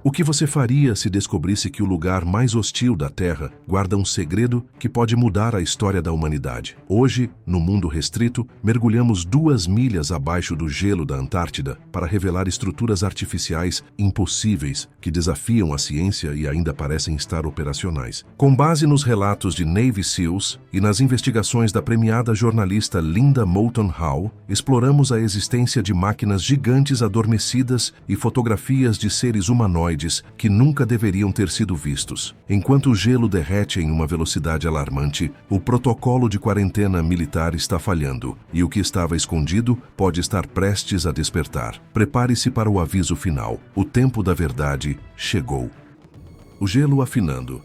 O que você faria se descobrisse que o lugar mais hostil da Terra guarda um segredo que pode mudar a história da humanidade? Hoje, no mundo restrito, mergulhamos 2 milhas abaixo do gelo da Antártida para revelar estruturas artificiais impossíveis que desafiam a ciência e ainda parecem estar operacionais. Com base nos relatos de Navy SEALs e nas investigações da premiada jornalista Linda Moulton Howe, exploramos a existência de máquinas gigantes adormecidas e fotografias de seres humanoides que nunca deveriam ter sido vistos. Enquanto o gelo derrete em uma velocidade alarmante, o protocolo de quarentena militar está falhando e o que estava escondido pode estar prestes a despertar. Prepare-se para o aviso final. O tempo da verdade chegou. O gelo afinando.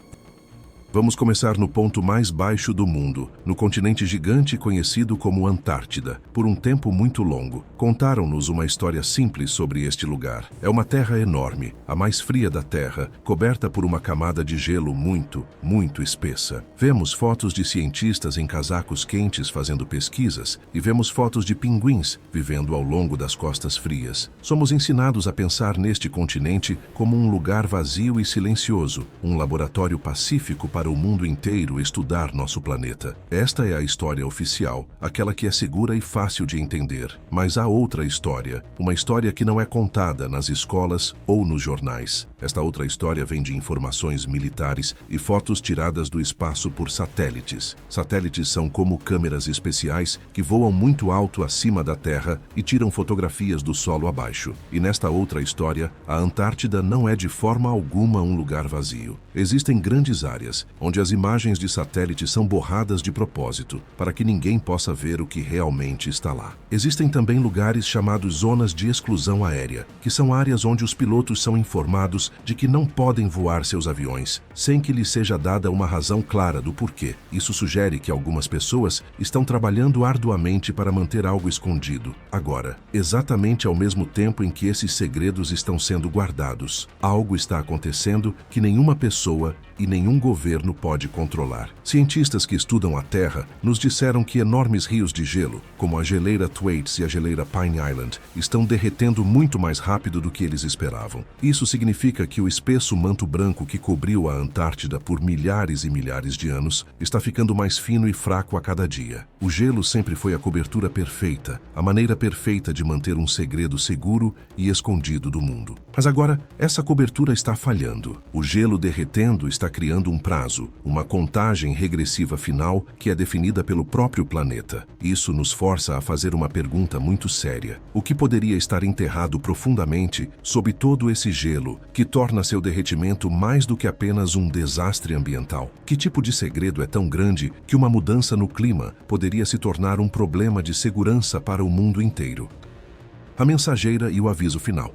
Vamos começar no ponto mais baixo do mundo, no continente gigante conhecido como Antártida. Por um tempo muito longo, contaram-nos uma história simples sobre este lugar. É uma terra enorme, a mais fria da Terra, coberta por uma camada de gelo muito, muito espessa. Vemos fotos de cientistas em casacos quentes fazendo pesquisas e vemos fotos de pinguins vivendo ao longo das costas frias. Somos ensinados a pensar neste continente como um lugar vazio e silencioso, um laboratório pacífico para o mundo inteiro estudar nosso planeta. Esta é a história oficial, aquela que é segura e fácil de entender. Mas há outra história, uma história que não é contada nas escolas ou nos jornais. Esta outra história vem de informações militares e fotos tiradas do espaço por satélites. Satélites são como câmeras especiais que voam muito alto acima da Terra e tiram fotografias do solo abaixo. E nesta outra história, a Antártida não é de forma alguma um lugar vazio. Existem grandes áreas onde as imagens de satélite são borradas de propósito, para que ninguém possa ver o que realmente está lá. Existem também lugares chamados zonas de exclusão aérea, que são áreas onde os pilotos são informados de que não podem voar seus aviões, sem que lhes seja dada uma razão clara do porquê. Isso sugere que algumas pessoas estão trabalhando arduamente para manter algo escondido. Agora, exatamente ao mesmo tempo em que esses segredos estão sendo guardados, algo está acontecendo que nenhuma pessoa e nenhum governo pode controlar. Cientistas que estudam a Terra nos disseram que enormes rios de gelo, como a geleira Thwaites e a geleira Pine Island, estão derretendo muito mais rápido do que eles esperavam. Isso significa que o espesso manto branco que cobriu a Antártida por milhares e milhares de anos está ficando mais fino e fraco a cada dia. O gelo sempre foi a cobertura perfeita, a maneira perfeita de manter um segredo seguro e escondido do mundo. Mas agora, essa cobertura está falhando. O gelo derretendo está criando um prazo, uma contagem regressiva final que é definida pelo próprio planeta. Isso nos força a fazer uma pergunta muito séria. O que poderia estar enterrado profundamente sob todo esse gelo, que torna seu derretimento mais do que apenas um desastre ambiental? Que tipo de segredo é tão grande que uma mudança no clima poderia se tornar um problema de segurança para o mundo inteiro? A mensageira e o aviso final.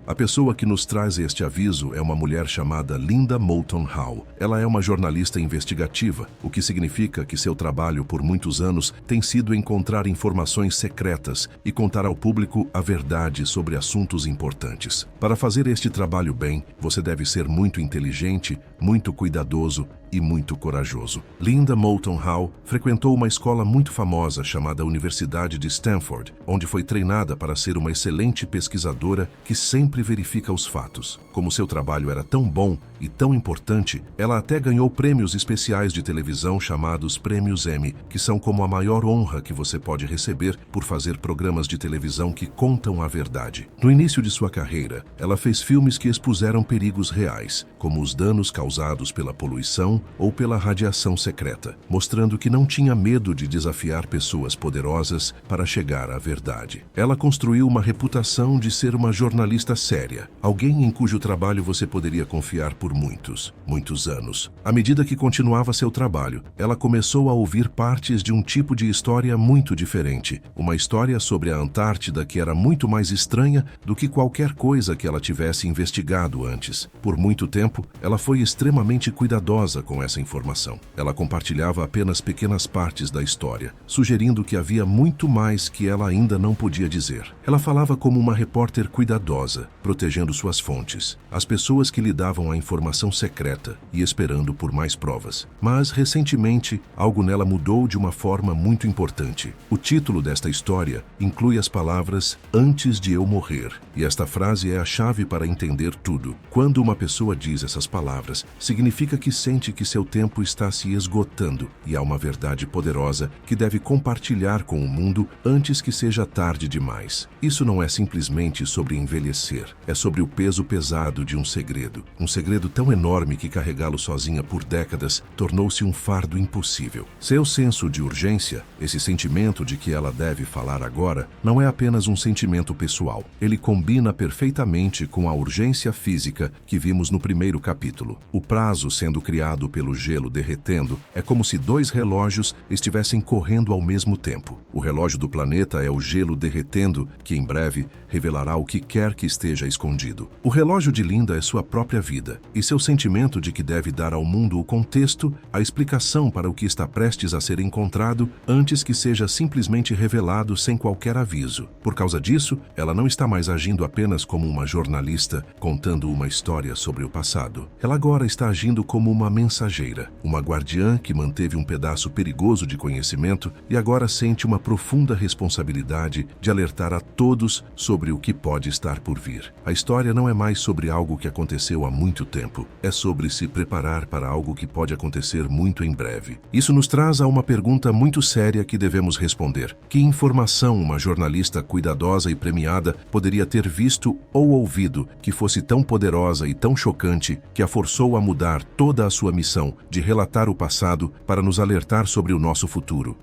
A pessoa que nos traz este aviso é uma mulher chamada Linda Moulton Howe. Ela é uma jornalista investigativa, o que significa que seu trabalho por muitos anos tem sido encontrar informações secretas e contar ao público a verdade sobre assuntos importantes. Para fazer este trabalho bem, você deve ser muito inteligente, muito cuidadoso e muito corajoso. Linda Moulton Howe frequentou uma escola muito famosa chamada Universidade de Stanford, onde foi treinada para ser uma excelente pesquisadora que sempre verifica os fatos. Como seu trabalho era tão bom e tão importante, ela até ganhou prêmios especiais de televisão chamados Prêmios Emmy, que são como a maior honra que você pode receber por fazer programas de televisão que contam a verdade. No início de sua carreira, ela fez filmes que expuseram perigos reais, como os danos causados pela poluição ou pela radiação secreta, mostrando que não tinha medo de desafiar pessoas poderosas para chegar à verdade. Ela construiu uma reputação de ser uma jornalista séria, alguém em cujo trabalho você poderia confiar por muitos anos. À medida que continuava seu trabalho, ela começou a ouvir partes de um tipo de história muito diferente, uma história sobre a Antártida que era muito mais estranha do que qualquer coisa que ela tivesse investigado antes. Por muito tempo, ela foi extremamente cuidadosa com essa informação. Ela compartilhava apenas pequenas partes da história, sugerindo que havia muito mais que ela ainda não podia dizer. Ela falava como uma repórter cuidadosa, protegendo suas fontes, as pessoas que lhe davam a informação secreta e esperando por mais provas. Mas, recentemente, algo nela mudou de uma forma muito importante. O título desta história inclui as palavras "antes de eu morrer", e esta frase é a chave para entender tudo. Quando uma pessoa diz essas palavras, significa que sente que seu tempo está se esgotando e há uma verdade poderosa que deve compartilhar com o mundo antes que seja tarde demais. Isso não é simplesmente sobre envelhecer, é sobre o peso pesado de um segredo tão enorme que carregá-lo sozinha por décadas tornou-se um fardo impossível. Seu senso de urgência, esse sentimento de que ela deve falar agora, não é apenas um sentimento pessoal. Ele combina perfeitamente com a urgência física que vimos no primeiro capítulo. O prazo sendo criado pelo gelo derretendo é como se dois relógios estivessem correndo ao mesmo tempo. O relógio do planeta é o gelo derretendo, que em breve revelará o que quer que esteja escondido. O relógio de Linda é sua própria vida, e seu sentimento de que deve dar ao mundo o contexto, a explicação para o que está prestes a ser encontrado, antes que seja simplesmente revelado sem qualquer aviso. Por causa disso, ela não está mais agindo apenas como uma jornalista contando uma história sobre o passado. Ela agora está agindo como uma mensageira, uma guardiã que manteve um pedaço perigoso de conhecimento e agora sente uma profunda responsabilidade de alertar a todos sobre o que pode estar por vir. A história não é mais sobre algo que aconteceu há muito tempo, é sobre se preparar para algo que pode acontecer muito em breve. Isso nos traz a uma pergunta muito séria que devemos responder. Que informação uma jornalista cuidadosa e premiada poderia ter visto ou ouvido que fosse tão poderosa e tão chocante que a forçou a mudar toda a sua missão de relatar o passado para nos alertar sobre o nosso futuro?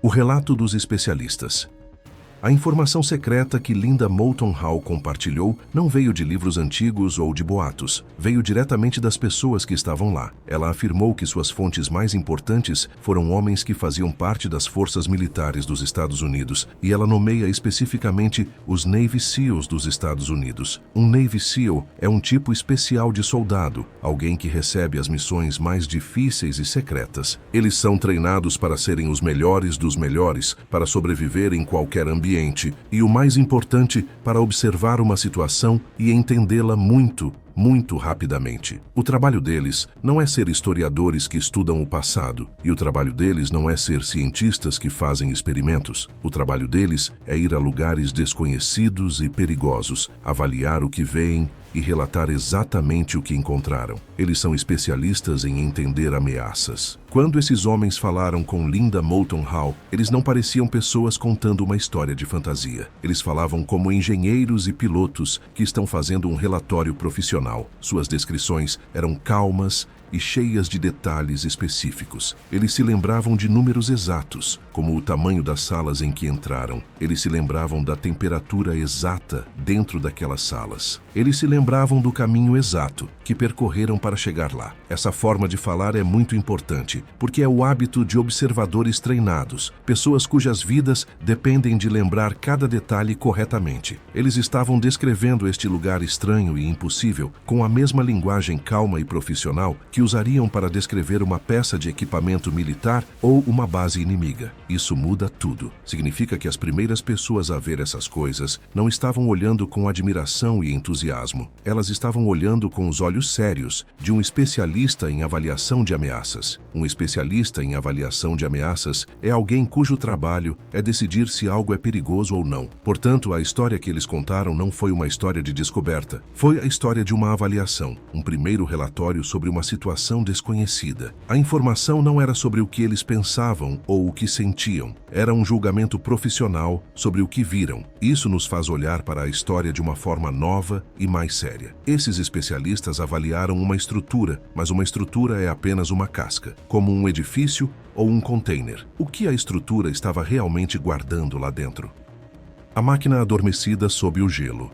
O relato dos especialistas. A informação secreta que Linda Moulton Howe compartilhou não veio de livros antigos ou de boatos, veio diretamente das pessoas que estavam lá. Ela afirmou que suas fontes mais importantes foram homens que faziam parte das forças militares dos Estados Unidos, e ela nomeia especificamente os Navy SEALs dos Estados Unidos. Um Navy SEAL é um tipo especial de soldado, alguém que recebe as missões mais difíceis e secretas. Eles são treinados para serem os melhores dos melhores, para sobreviver em qualquer ambiente e, o mais importante, para observar uma situação e entendê-la muito rapidamente. O trabalho deles não é ser historiadores que estudam o passado, e o trabalho deles não é ser cientistas que fazem experimentos. O trabalho deles é ir a lugares desconhecidos e perigosos, avaliar o que veem e relatar exatamente o que encontraram. Eles são especialistas em entender ameaças. Quando esses homens falaram com Linda Moulton Howe, eles não pareciam pessoas contando uma história de fantasia. Eles falavam como engenheiros e pilotos que estão fazendo um relatório profissional. Suas descrições eram calmas e cheias de detalhes específicos. Eles se lembravam de números exatos, como o tamanho das salas em que entraram. Eles se lembravam da temperatura exata dentro daquelas salas. Eles se lembravam do caminho exato que percorreram para chegar lá. Essa forma de falar é muito importante, porque é o hábito de observadores treinados, pessoas cujas vidas dependem de lembrar cada detalhe corretamente. Eles estavam descrevendo este lugar estranho e impossível com a mesma linguagem calma e profissional que usariam para descrever uma peça de equipamento militar ou uma base inimiga. Isso muda tudo. Significa que as primeiras pessoas a ver essas coisas não estavam olhando com admiração e entusiasmo. Elas estavam olhando com os olhos sérios de um especialista em avaliação de ameaças. Um especialista em avaliação de ameaças é alguém cujo trabalho é decidir se algo é perigoso ou não. Portanto, a história que eles contaram não foi uma história de descoberta. Foi a história de uma avaliação, um primeiro relatório sobre uma situação desconhecida. A informação não era sobre o que eles pensavam ou o que sentiam. Era um julgamento profissional sobre o que viram. Isso nos faz olhar para a história de uma forma nova e mais séria. Esses especialistas avaliaram uma estrutura, mas uma estrutura é apenas uma casca, como um edifício ou um container. O que a estrutura estava realmente guardando lá dentro? A máquina adormecida sob o gelo.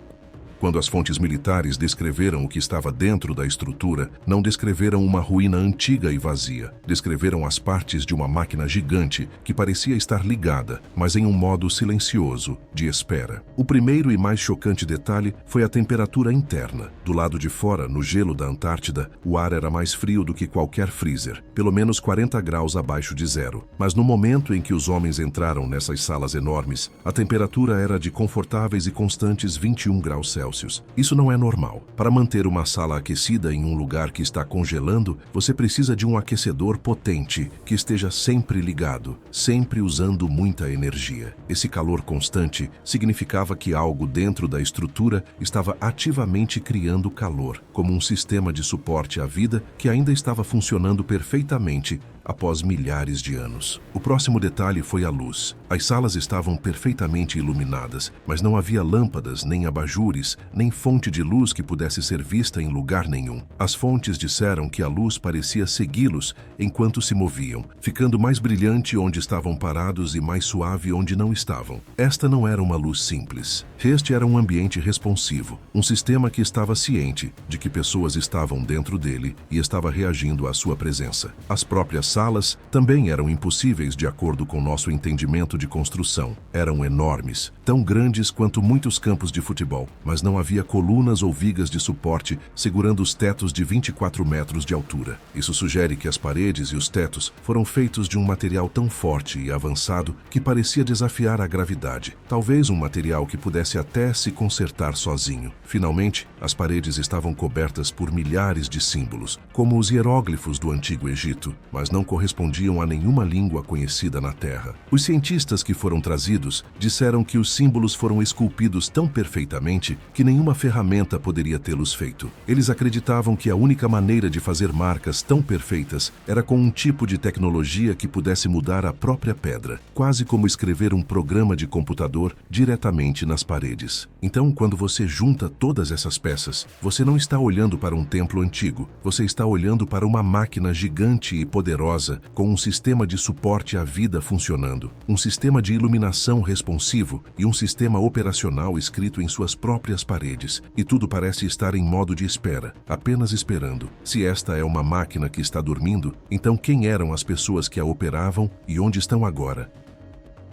Quando as fontes militares descreveram o que estava dentro da estrutura, não descreveram uma ruína antiga e vazia. Descreveram as partes de uma máquina gigante que parecia estar ligada, mas em um modo silencioso, de espera. O primeiro e mais chocante detalhe foi a temperatura interna. Do lado de fora, no gelo da Antártida, o ar era mais frio do que qualquer freezer, pelo menos 40 graus abaixo de zero. Mas no momento em que os homens entraram nessas salas enormes, a temperatura era de confortáveis e constantes 21 graus Celsius. Isso não é normal. Para manter uma sala aquecida em um lugar que está congelando, você precisa de um aquecedor potente, que esteja sempre ligado, sempre usando muita energia. Esse calor constante significava que algo dentro da estrutura estava ativamente criando calor, como um sistema de suporte à vida que ainda estava funcionando perfeitamente após milhares de anos. O próximo detalhe foi a luz. As salas estavam perfeitamente iluminadas, mas não havia lâmpadas, nem abajures, nem fonte de luz que pudesse ser vista em lugar nenhum. As fontes disseram que a luz parecia segui-los enquanto se moviam, ficando mais brilhante onde estavam parados e mais suave onde não estavam. Esta não era uma luz simples. Este era um ambiente responsivo, um sistema que estava ciente de que pessoas estavam dentro dele e estava reagindo à sua presença. As próprias salas também eram impossíveis de acordo com nosso entendimento de construção. Eram enormes, tão grandes quanto muitos campos de futebol, mas não havia colunas ou vigas de suporte segurando os tetos de 24 metros de altura. Isso sugere que as paredes e os tetos foram feitos de um material tão forte e avançado que parecia desafiar a gravidade. Talvez um material que pudesse até se consertar sozinho. Finalmente, as paredes estavam cobertas por milhares de símbolos, como os hieróglifos do Antigo Egito, mas não correspondiam a nenhuma língua conhecida na Terra. Os cientistas que foram trazidos disseram que os símbolos foram esculpidos tão perfeitamente que nenhuma ferramenta poderia tê-los feito. Eles acreditavam que a única maneira de fazer marcas tão perfeitas era com um tipo de tecnologia que pudesse mudar a própria pedra, quase como escrever um programa de computador diretamente nas paredes. Então, quando você junta todas essas peças, você não está olhando para um templo antigo, você está olhando para uma máquina gigante e poderosa com um sistema de suporte à vida funcionando, um sistema de iluminação responsivo e um sistema operacional escrito em suas próprias paredes. E tudo parece estar em modo de espera, apenas esperando. Se esta é uma máquina que está dormindo, então quem eram as pessoas que a operavam e onde estão agora?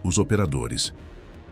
Os operadores.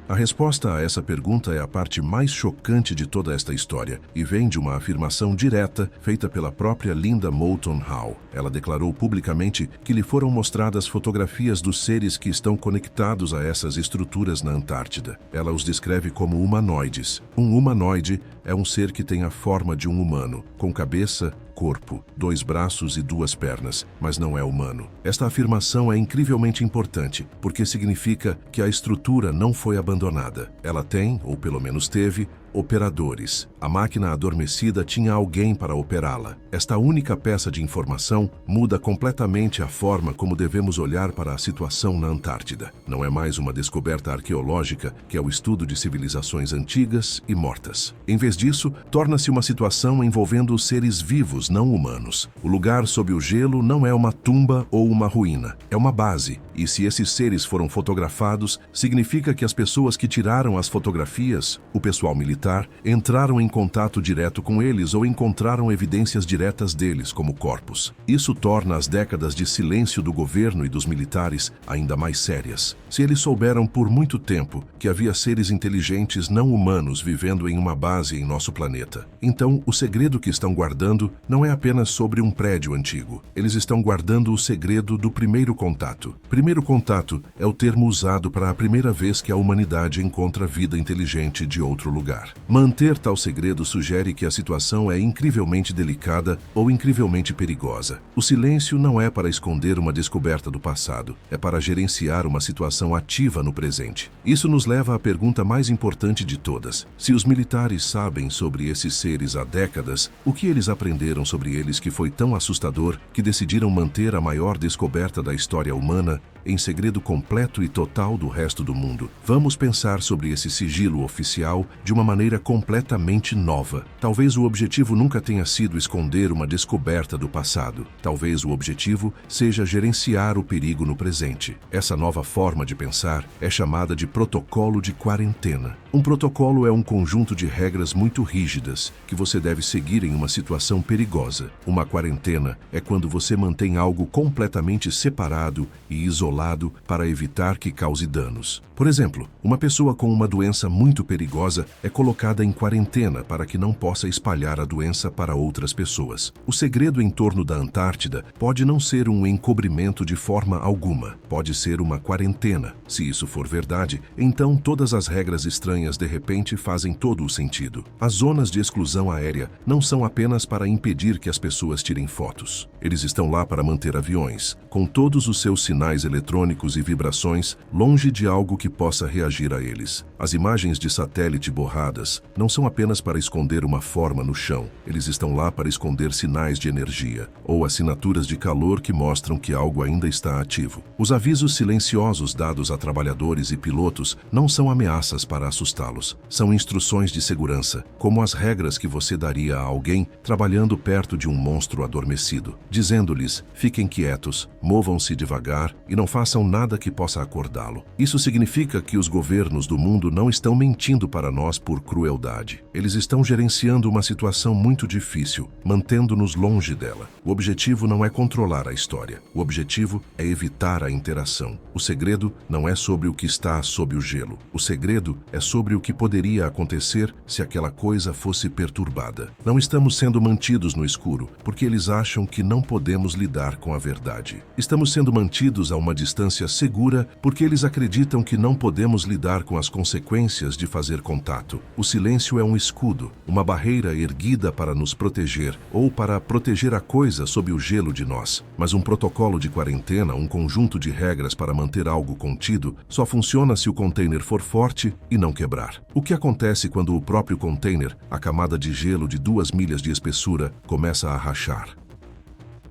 A resposta a essa pergunta é a parte mais chocante de toda esta história e vem de uma afirmação direta feita pela própria Linda Moulton Howe. Ela declarou publicamente que lhe foram mostradas fotografias dos seres que estão conectados a essas estruturas na Antártida. Ela os descreve como humanoides. Um humanoide é um ser que tem a forma de um humano, com cabeça, corpo, 2 braços e 2 pernas, mas não é humano. Esta afirmação é incrivelmente importante, porque significa que a estrutura não foi abandonada. Ela tem, ou pelo menos teve, operadores. A máquina adormecida tinha alguém para operá-la. Esta única peça de informação muda completamente a forma como devemos olhar para a situação na Antártida. Não é mais uma descoberta arqueológica, que é o estudo de civilizações antigas e mortas. Em vez disso, torna-se uma situação envolvendo os seres vivos não humanos. O lugar sob o gelo não é uma tumba ou uma ruína, é uma base. E se esses seres foram fotografados, significa que as pessoas que tiraram as fotografias, o pessoal militar, entraram em contato direto com eles ou encontraram evidências diretas deles como corpos. Isso torna as décadas de silêncio do governo e dos militares ainda mais sérias. Se eles souberam por muito tempo que havia seres inteligentes não humanos vivendo em uma base em nosso planeta, então o segredo que estão guardando não é apenas sobre um prédio antigo. Eles estão guardando o segredo do primeiro contato. Primeiro contato é o termo usado para a primeira vez que a humanidade encontra vida inteligente de outro lugar. Manter tal segredo sugere que a situação é incrivelmente delicada ou incrivelmente perigosa. O silêncio não é para esconder uma descoberta do passado, é para gerenciar uma situação ativa no presente. Isso nos leva à pergunta mais importante de todas. Se os militares sabem sobre esses seres há décadas, o que eles aprenderam sobre eles que foi tão assustador que decidiram manter a maior descoberta da história humana em segredo completo e total do resto do mundo? Vamos pensar sobre esse sigilo oficial de uma maneira maneira completamente nova. Talvez o objetivo nunca tenha sido esconder uma descoberta do passado. Talvez o objetivo seja gerenciar o perigo no presente. Essa nova forma de pensar é chamada de protocolo de quarentena. Um protocolo é um conjunto de regras muito rígidas que você deve seguir em uma situação perigosa. Uma quarentena é quando você mantém algo completamente separado e isolado para evitar que cause danos. Por exemplo, uma pessoa com uma doença muito perigosa é colocada em quarentena para que não possa espalhar a doença para outras pessoas. O segredo em torno da Antártida pode não ser um encobrimento de forma alguma, pode ser uma quarentena. Se isso for verdade, então todas as regras estranhas de repente fazem todo o sentido. As zonas de exclusão aérea não são apenas para impedir que as pessoas tirem fotos. Eles estão lá para manter aviões, com todos os seus sinais eletrônicos e vibrações, longe de algo que possa reagir a eles. As imagens de satélite borradas não são apenas para esconder uma forma no chão. Eles estão lá para esconder sinais de energia ou assinaturas de calor que mostram que algo ainda está ativo. Os avisos silenciosos dados a trabalhadores e pilotos não são ameaças para assustá-los. São instruções de segurança, como as regras que você daria a alguém trabalhando perto de um monstro adormecido, dizendo-lhes: fiquem quietos, movam-se devagar e não façam nada que possa acordá-lo. Isso significa que os governos do mundo não estão mentindo para nós por crueldade. Eles estão gerenciando uma situação muito difícil, mantendo-nos longe dela. O objetivo não é controlar a história. O objetivo é evitar a interação. O segredo não é sobre o que está sob o gelo. O segredo é sobre o que poderia acontecer se aquela coisa fosse perturbada. Não estamos sendo mantidos no escuro, porque eles acham que não podemos lidar com a verdade. Estamos sendo mantidos a uma distância segura porque eles acreditam que não podemos lidar com as consequências de fazer contato. O silêncio é um escudo, uma barreira erguida para nos proteger ou para proteger a coisa sob o gelo de nós. Mas um protocolo de quarentena, um conjunto de regras para manter algo contido, só funciona se o container for forte e não quebrar. O que acontece quando o próprio container, a camada de gelo de 2 milhas de espessura, começa a rachar?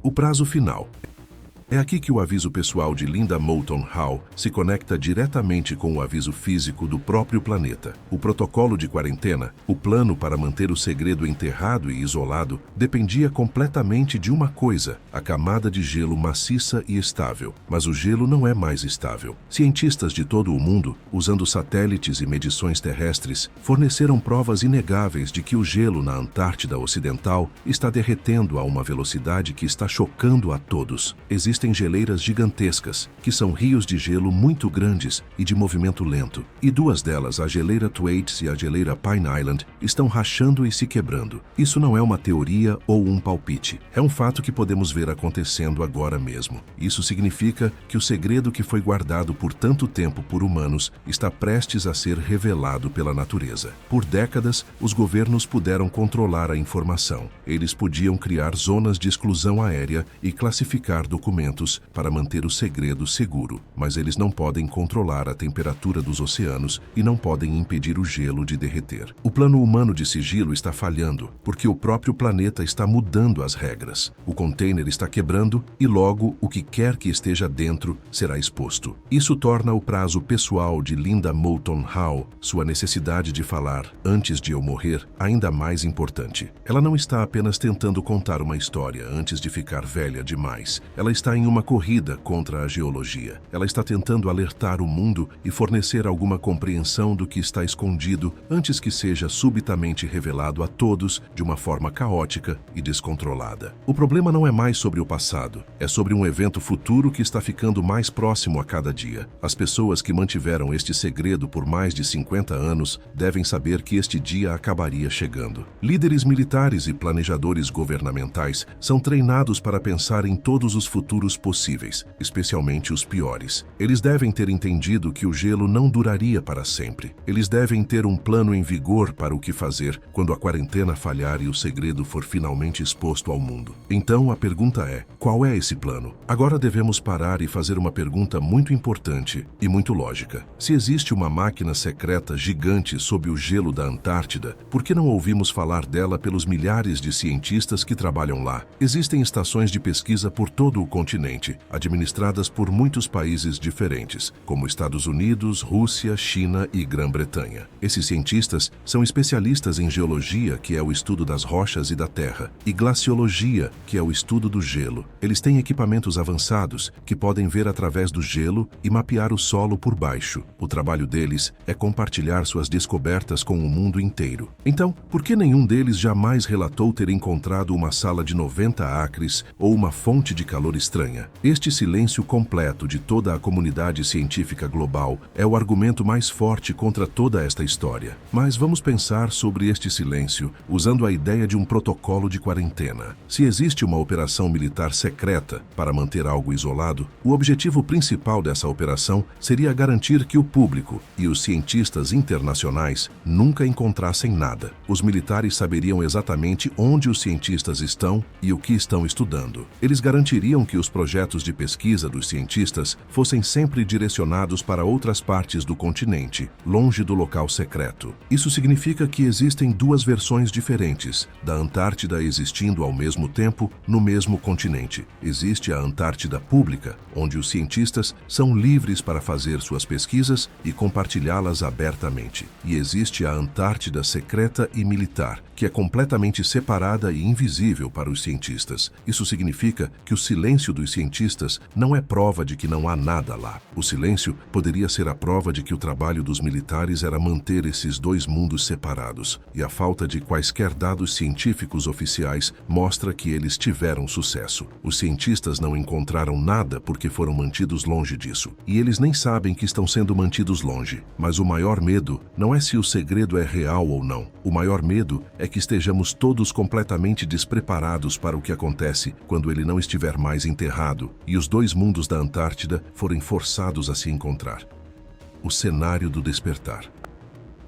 O prazo final. É aqui que o aviso pessoal de Linda Moulton Howe se conecta diretamente com o aviso físico do próprio planeta. O protocolo de quarentena, o plano para manter o segredo enterrado e isolado, dependia completamente de uma coisa: a camada de gelo maciça e estável. Mas o gelo não é mais estável. Cientistas de todo o mundo, usando satélites e medições terrestres, forneceram provas inegáveis de que o gelo na Antártida Ocidental está derretendo a uma velocidade que está chocando a todos. Existem geleiras gigantescas, que são rios de gelo muito grandes e de movimento lento. E 2 delas, a geleira Thwaites e a geleira Pine Island, estão rachando e se quebrando. Isso não é uma teoria ou um palpite. É um fato que podemos ver acontecendo agora mesmo. Isso significa que o segredo que foi guardado por tanto tempo por humanos está prestes a ser revelado pela natureza. Por décadas, os governos puderam controlar a informação. Eles podiam criar zonas de exclusão aérea e classificar documentos para manter o segredo seguro, mas eles não podem controlar a temperatura dos oceanos e não podem impedir o gelo de derreter. O plano humano de sigilo está falhando, porque o próprio planeta está mudando as regras. O container está quebrando e logo o que quer que esteja dentro será exposto. Isso torna o prazo pessoal de Linda Moulton Howe, sua necessidade de falar antes de eu morrer, ainda mais importante. Ela não está apenas tentando contar uma história antes de ficar velha demais. Ela está em uma corrida contra a geologia. Ela está tentando alertar o mundo e fornecer alguma compreensão do que está escondido antes que seja subitamente revelado a todos de uma forma caótica e descontrolada. O problema não é mais sobre o passado, é sobre um evento futuro que está ficando mais próximo a cada dia. As pessoas que mantiveram este segredo por mais de 50 anos devem saber que este dia acabaria chegando. Líderes militares e planejadores governamentais são treinados para pensar em todos os futuros possíveis, especialmente os piores. Eles devem ter entendido que o gelo não duraria para sempre. Eles devem ter um plano em vigor para o que fazer quando a quarentena falhar e o segredo for finalmente exposto ao mundo. Então a pergunta é: qual é esse plano? Agora devemos parar e fazer uma pergunta muito importante e muito lógica. Se existe uma máquina secreta gigante sob o gelo da Antártida, por que não ouvimos falar dela pelos milhares de cientistas que trabalham lá? Existem estações de pesquisa por todo o continente continente, administradas por muitos países diferentes, como Estados Unidos, Rússia, China e Grã-Bretanha. Esses cientistas são especialistas em geologia, que é o estudo das rochas e da terra, e glaciologia, que é o estudo do gelo. Eles têm equipamentos avançados que podem ver através do gelo e mapear o solo por baixo. O trabalho deles é compartilhar suas descobertas com o mundo inteiro. Então, por que nenhum deles jamais relatou ter encontrado uma sala de 90 acres ou uma fonte de calor estranha? Este silêncio completo de toda a comunidade científica global é o argumento mais forte contra toda esta história. Mas vamos pensar sobre este silêncio usando a ideia de um protocolo de quarentena. Se existe uma operação militar secreta para manter algo isolado, o objetivo principal dessa operação seria garantir que o público e os cientistas internacionais nunca encontrassem nada. Os militares saberiam exatamente onde os cientistas estão e o que estão estudando. Eles garantiriam que os projetos de pesquisa dos cientistas fossem sempre direcionados para outras partes do continente, longe do local secreto. Isso significa que existem duas versões diferentes da Antártida existindo ao mesmo tempo no mesmo continente. Existe a Antártida pública, onde os cientistas são livres para fazer suas pesquisas e compartilhá-las abertamente. E existe a Antártida secreta e militar, que é completamente separada e invisível para os cientistas. Isso significa que o silêncio dos cientistas não é prova de que não há nada lá. O silêncio poderia ser a prova de que o trabalho dos militares era manter esses dois mundos separados, e a falta de quaisquer dados científicos oficiais mostra que eles tiveram sucesso. Os cientistas não encontraram nada porque foram mantidos longe disso, e eles nem sabem que estão sendo mantidos longe. Mas o maior medo não é se o segredo é real ou não. O maior medo é que estejamos todos completamente despreparados para o que acontece quando ele não estiver mais enterrado e os dois mundos da Antártida forem forçados a se encontrar. O cenário do despertar.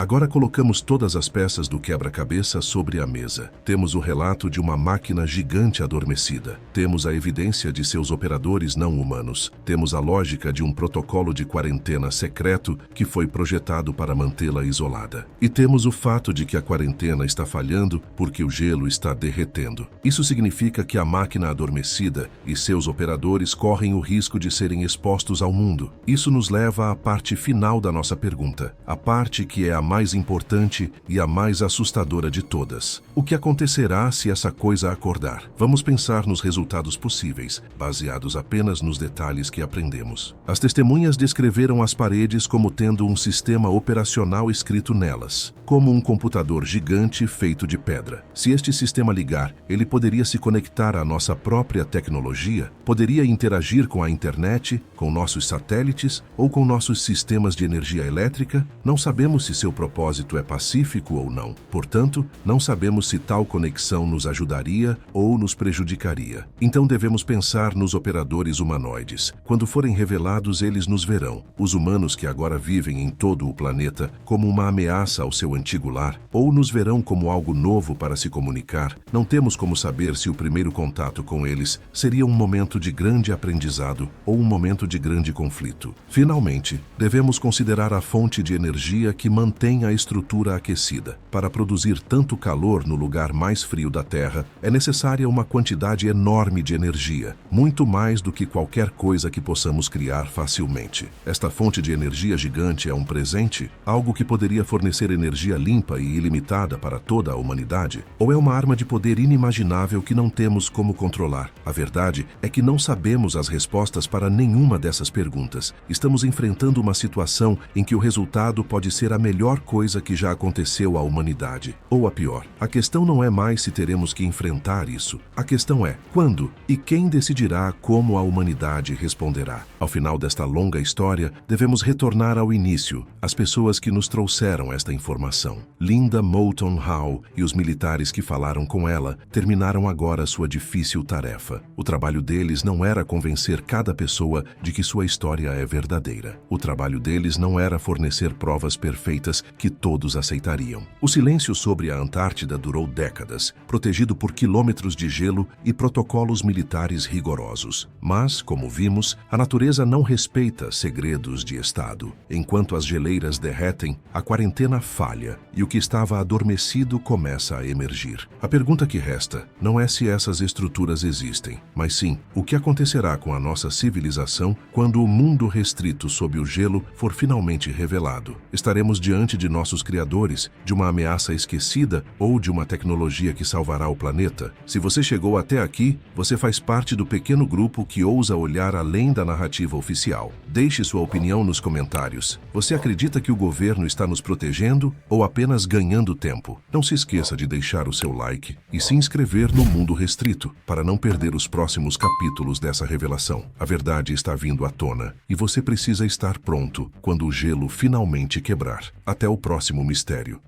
Agora colocamos todas as peças do quebra-cabeça sobre a mesa. Temos o relato de uma máquina gigante adormecida. Temos a evidência de seus operadores não humanos. Temos a lógica de um protocolo de quarentena secreto que foi projetado para mantê-la isolada. E temos o fato de que a quarentena está falhando porque o gelo está derretendo. Isso significa que a máquina adormecida e seus operadores correm o risco de serem expostos ao mundo. Isso nos leva à parte final da nossa pergunta. A parte que é a mais importante e a mais assustadora de todas. O que acontecerá se essa coisa acordar? Vamos pensar nos resultados possíveis, baseados apenas nos detalhes que aprendemos. As testemunhas descreveram as paredes como tendo um sistema operacional escrito nelas, como um computador gigante feito de pedra. Se este sistema ligar, ele poderia se conectar à nossa própria tecnologia, poderia interagir com a internet, com nossos satélites ou com nossos sistemas de energia elétrica. Não sabemos se seu propósito é pacífico ou não. Portanto, não sabemos se tal conexão nos ajudaria ou nos prejudicaria. Então devemos pensar nos operadores humanoides. Quando forem revelados, eles nos verão. Os humanos que agora vivem em todo o planeta como uma ameaça ao seu antigo lar, ou nos verão como algo novo para se comunicar. Não temos como saber se o primeiro contato com eles seria um momento de grande aprendizado ou um momento de grande conflito. Finalmente, devemos considerar a fonte de energia que mantém a estrutura aquecida. Para produzir tanto calor no lugar mais frio da Terra, é necessária uma quantidade enorme de energia, muito mais do que qualquer coisa que possamos criar facilmente. Esta fonte de energia gigante é um presente, algo que poderia fornecer energia limpa e ilimitada para toda a humanidade, ou é uma arma de poder inimaginável que não temos como controlar? A verdade é que não sabemos as respostas para nenhuma dessas perguntas. Estamos enfrentando uma situação em que o resultado pode ser a melhor coisa que já aconteceu à humanidade, ou a pior. A questão não é mais se teremos que enfrentar isso. A questão é quando e quem decidirá como a humanidade responderá. Ao final desta longa história, devemos retornar ao início, as pessoas que nos trouxeram esta informação. Linda Moulton Howe e os militares que falaram com ela terminaram agora sua difícil tarefa. O trabalho deles não era convencer cada pessoa de que sua história é verdadeira. O trabalho deles não era fornecer provas perfeitas que todos aceitariam. O silêncio sobre a Antártida durou décadas, protegido por quilômetros de gelo e protocolos militares rigorosos. Mas, como vimos, a natureza não respeita segredos de Estado. Enquanto as geleiras derretem, a quarentena falha e o que estava adormecido começa a emergir. A pergunta que resta não é se essas estruturas existem, mas sim o que acontecerá com a nossa civilização quando o mundo restrito sob o gelo for finalmente revelado. Estaremos diante de nossos criadores, de uma ameaça esquecida ou de uma tecnologia que salvará o planeta? Se você chegou até aqui, você faz parte do pequeno grupo que ousa olhar além da narrativa oficial. Deixe sua opinião nos comentários. Você acredita que o governo está nos protegendo ou apenas ganhando tempo? Não se esqueça de deixar o seu like e se inscrever no Mundo Restrito para não perder os próximos capítulos dessa revelação. A verdade está vindo à tona e você precisa estar pronto quando o gelo finalmente quebrar. Até o próximo mistério.